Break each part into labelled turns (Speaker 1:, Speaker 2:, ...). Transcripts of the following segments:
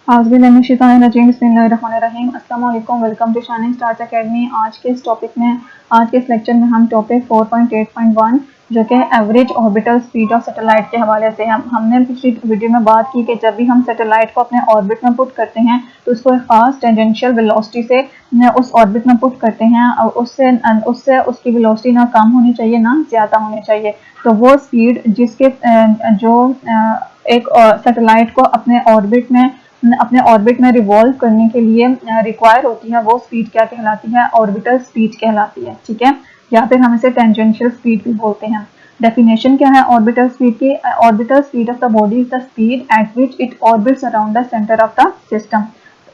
Speaker 1: बिस्मिल्लाहिर्रहमानिर्रहीम। अस्सलाम वालेकुम, welcome to shining stars academy. आज के इस टॉपिक में, आज के इस लेक्चर में हम टॉपिक 4.8.1 जो कि average orbital speed of satellite के हवाले से हमने पिछली वीडियो में बात की कि जब भी हम सैटेलाइट को अपने ऑर्बिट में पुट करते हैं तो उसको एक ख़ास टेंजेंशियल वेलोसिटी से उस ऑर्बिट में पुट करते हैं और उससे उसकी वेलोसिटी ना कम होनी चाहिए ना ज़्यादा होनी चाहिए। तो वो स्पीड जिसके जो एक सैटेलाइट को अपने ऑर्बिट में रिवॉल्व करने के लिए रिक्वायर होती है, वो स्पीड क्या कहलाती है? ऑर्बिटल स्पीड कहलाती है। ठीक है, या फिर हम इसे टेंजेंशियल स्पीड भी बोलते हैं। डेफिनेशन क्या है ऑर्बिटल स्पीड की? Orbital speed of the body is the speed at which it orbits around the centre of the system.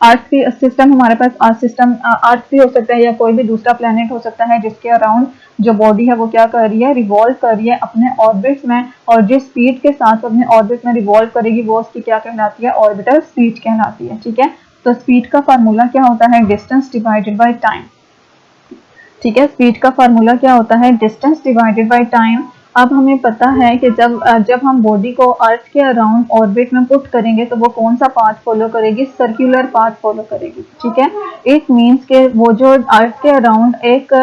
Speaker 1: Earth की सिस्टम, हमारे पास अर्थ भी हो सकता है या कोई भी दूसरा प्लेनेट हो सकता है जिसके अराउंड जो बॉडी है वो क्या कर रही है? रिवॉल्व कर रही है अपने ऑर्बिट्स में, और जिस स्पीड के साथ अपने ऑर्बिट में रिवॉल्व करेगी वो उसकी क्या कहलाती है? ऑर्बिटल स्पीड कहलाती है। ठीक है, तो स्पीड का फार्मूला क्या होता है? Distance divided by time. ठीक है, स्पीड का फार्मूला क्या होता है? Distance divided by time. अब हमें पता है कि जब हम बॉडी को अर्थ के अराउंड ऑर्बिट में पुट करेंगे तो वो कौन सा पाथ फॉलो करेगी? सर्कुलर पाथ फॉलो करेगी। ठीक है, इट मीन्स के वो जो अर्थ के अराउंड एक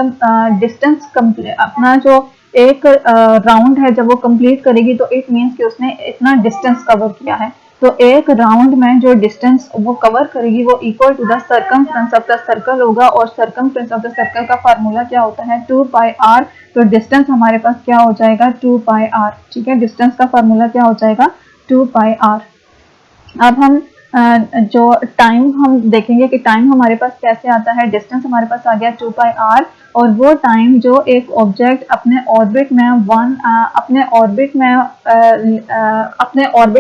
Speaker 1: डिस्टेंस अपना जो एक राउंड है जब वो कंप्लीट करेगी तो इट मीन्स कि उसने इतना डिस्टेंस कवर किया है। तो एक राउंड में जो डिस्टेंस वो कवर करेगी वो equal to the circumference of the circle होगा, और सर्कमफ्रेंस ऑफ द सर्कल का फार्मूला क्या होता है? 2πr। तो डिस्टेंस हमारे पास क्या हो जाएगा? 2πr। ठीक है, डिस्टेंस का फार्मूला क्या हो जाएगा? 2πr। अब हम जो टाइम हम देखेंगे कि टाइम हमारे पास कैसे आता है। डिस्टेंस हमारे पास आ गया 2πr, और वो टाइम जो एक ऑब्जेक्ट अपने ऑर्बिट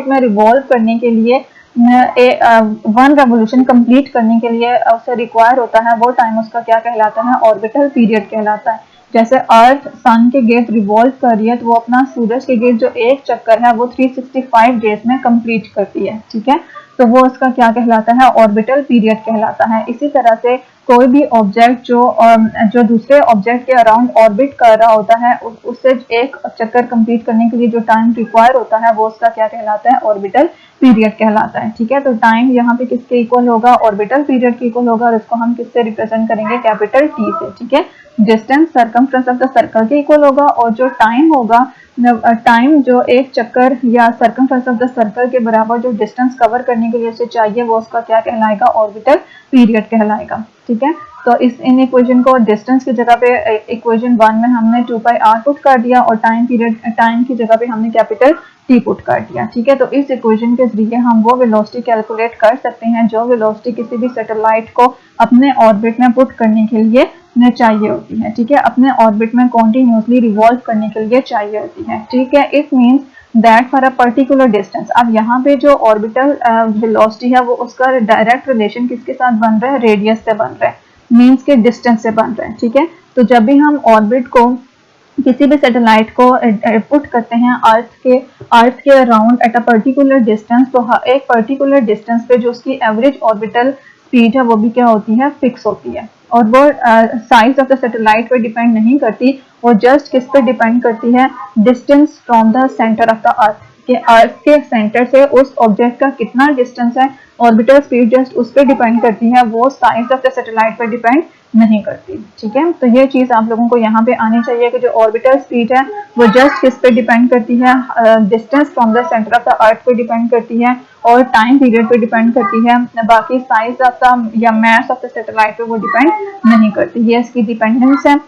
Speaker 1: में रिवॉल्व करने के लिए वन रेवोल्यूशन कंप्लीट करने के लिए उसे रिक्वायर होता है, वो टाइम उसका क्या कहलाता है? ऑर्बिटल पीरियड कहलाता है। जैसे अर्थ सन के गिर्द रिवॉल्व कर रही है तो वो अपना सूरज के गिर्द जो एक चक्कर है वो 365 डेज में कंप्लीट करती है। ठीक है, तो वो उसका क्या कहलाता है? ऑर्बिटल पीरियड कहलाता है। इसी तरह से कोई भी ऑब्जेक्ट जो दूसरे ऑब्जेक्ट के अराउंड ऑर्बिट कर रहा होता है उससे एक चक्कर कंप्लीट करने के लिए जो टाइम रिक्वायर होता है वो उसका क्या कहलाता है? ऑर्बिटल पीरियड कहलाता है। ठीक है, तो टाइम यहाँ पे किसके इक्वल होगा? ऑर्बिटल पीरियड के इक्वल होगा, और इसको हम किससे रिप्रेजेंट करेंगे? कैपिटल टी से। ठीक है, distance circumference of the circle के इक्वल होगा, और जो टाइम होगा, टाइम जो एक चक्कर या सर्कमफ्रेंस ऑफ द सर्कल के बराबर जो डिस्टेंस कवर करने के लिए उसे चाहिए वो उसका क्या कहलाएगा? ऑर्बिटल पीरियड कहलाएगा। ठीक है, तो इन इक्वेशन को डिस्टेंस की जगह पे इक्वेशन 1 में हमने 2πr पुट कर दिया, और टाइम की जगह पे हमने कैपिटल टी पुट कर दिया। ठीक है, तो इस इक्वेशन के जरिए हम वो वेलोसिटी कैलकुलेट कर सकते हैं जो वेलोसिटी किसी भी सैटेलाइट को अपने ऑर्बिट में पुट करने के लिए चाहिए होती है। ठीक है, अपने ऑर्बिट में कॉन्टिन्यूसली रिवॉल्व करने के लिए चाहिए होती है। ठीक है, it means that for a particular distance. अब यहाँ पे जो ऑर्बिटल वेलोसिटी है वो उसका डायरेक्ट रिलेशन किसके साथ बन रहा है? रेडियस से बन रहा है, मीन्स के डिस्टेंस से बन रहा है। ठीक है, तो जब भी हम ऑर्बिट को किसी भी सैटेलाइट को पुट करते हैं अर्थ के around at a particular distance, तो एक पर्टिकुलर डिस्टेंस पे जो उसकी एवरेज ऑर्बिटल स्पीड है वो भी क्या होती है? फिक्स होती है, और वो साइज ऑफ द सैटेलाइट पे डिपेंड नहीं करती, वो जस्ट किस पे डिपेंड करती है? Distance from the centre of the earth, कि अर्थ के सेंटर से उस ऑब्जेक्ट का कितना डिस्टेंस है। ऑर्बिटल स्पीड जस्ट उस पर डिपेंड करती है, वो साइज ऑफ द सैटेलाइट पर डिपेंड नहीं करती। ठीक है, तो ये चीज़ आप लोगों को यहाँ पे आनी चाहिए कि जो ऑर्बिटल स्पीड है वो जस्ट किस पे डिपेंड करती है? Distance from the centre of the earth पे डिपेंड करती है, और टाइम पीरियड पे डिपेंड करती है। बाकी साइज ऑफ द या मास ऑफ द सैटेलाइट पे वो डिपेंड नहीं करती, ये इसकी डिपेंडेंस है।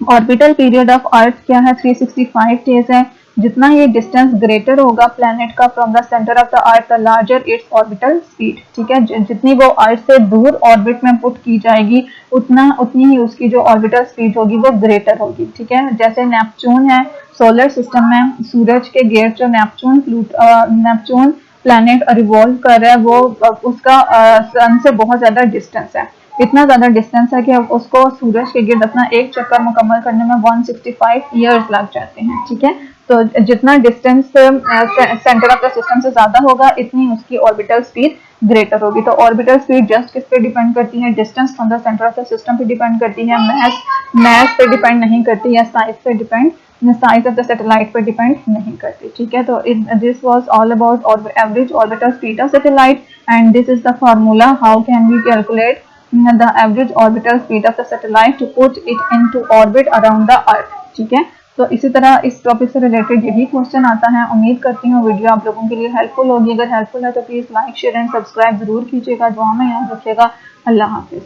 Speaker 1: ऑर्बिटल पीरियड ऑफ अर्थ क्या है? 365 डेज है। जितना ये डिस्टेंस ग्रेटर होगा प्लैनेट का from the centre of the earth, the larger it's orbital speed. ठीक है, जितनी वो अर्थ से दूर ऑर्बिट में पुट की जाएगी उतनी ही उसकी जो ऑर्बिटल स्पीड होगी वो ग्रेटर होगी। ठीक है, जैसे नेपच्यून है सोलर सिस्टम में, सूरज के गिर्द जो नेपच्यून प्लैनेट रिवॉल्व कर रहा है वो उसका सन से बहुत ज्यादा डिस्टेंस है, इतना ज्यादा डिस्टेंस है कि उसको सूरज के गिर्द अपना एक चक्कर मुकम्मल करने में 165 ईयर्स लग जाते हैं। ठीक है, तो जितना distance centre of the system से ज्यादा होगा इतनी उसकी ऑर्बिटल स्पीड ग्रेटर होगी। तो ऑर्बिटल स्पीड जस्ट किस पे डिपेंड करती है? Distance from the centre of the system पे डिपेंड करती है, मैस पे डिपेंड नहीं करती है, साइज पे depend size of the satellite पर डिपेंड नहीं करती। ठीक है, तो this was all about average orbital speed of satellite and this is the formula how can we calculate the average orbital speed of the satellite to put it into orbit around the earth। ठीक है, तो इसी तरह इस topic से related यही question आता है। उम्मीद करती हूँ वीडियो आप लोगों के लिए हेल्पफुल होगी। अगर हेल्पफुल है तो please like share and subscribe जरूर कीजिएगा। दुआ में याद रखिएगा। अल्लाह हाफिज़।